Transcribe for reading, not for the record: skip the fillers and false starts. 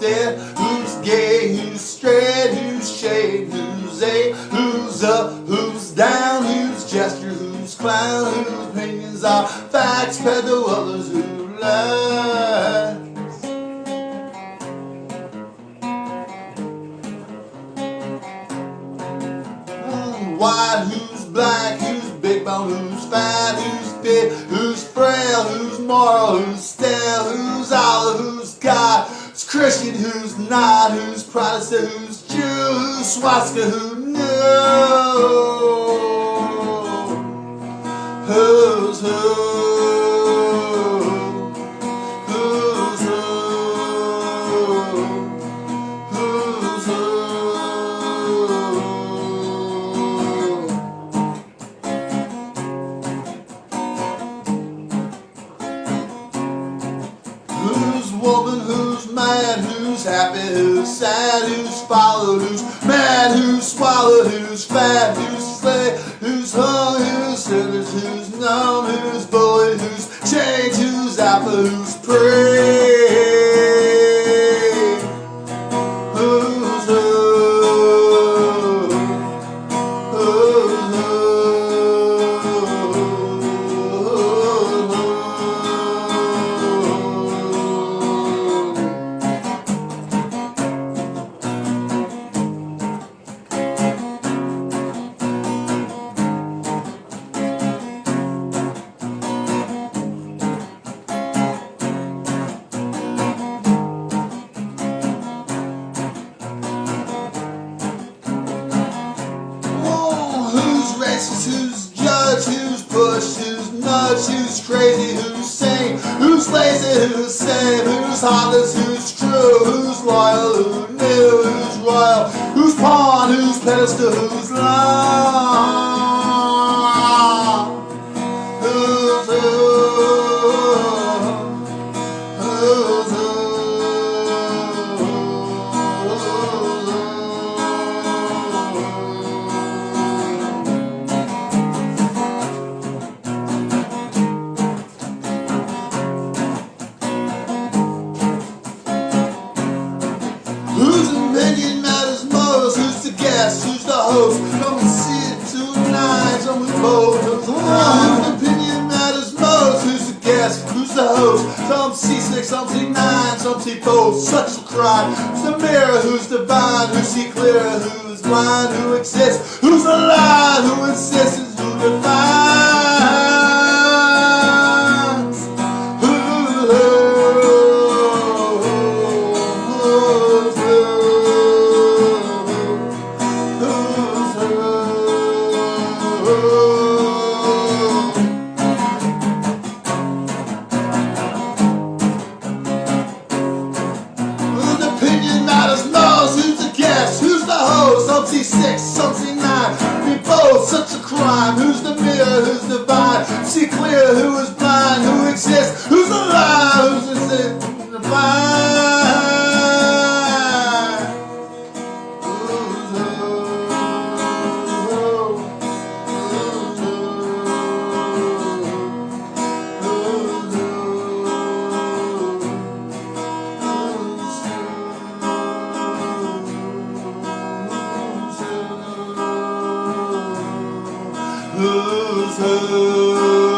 dead, who's gay, who's straight, who's shade, who's A, who's up, who's down, who's gesture, who's clown, whose opinions are facts, compared to others who lie. White, who's black, who's big bone, who's fat, who's fit, who's frail, who's moral, who's stale, who's olive, who's God, who's Christian, who's not, who's Protestant, who's Jew, who's swastika, who knew, who's who. Who's woman, who's mad, who's happy, who's sad, who's followed, who's mad, who's swallowed, who's fat, who's slay, who's hung, who's sinners, who's known, who's bullied, who's changed, who's apple, who's prey, who's who, who's who. Who's judge, who's pushed, who's nudged, who's crazy, who's sane, who's lazy, who's safe, who's heartless, who's true, who's loyal, who knew, who's royal, who's pawn, who's pedestal, who's long, who's who, who's who. Whose opinion matters most? Who's the guest? Who's the host? Come and see it tonight. Some we both. Whose opinion matters most? Who's the guest? Who's the host? Some see 6, some see 9, some see both. Such a crime. Who's the mirror? Who's divine? Who see clear? Who's blind? Who exists? Who's alive? Who insists? Who defines? Some see 6, some see 9, we both, such a crime. Who's the mirror, who's divine? See clear, who is blind, who exists, who's alive, who's divine. Who's who?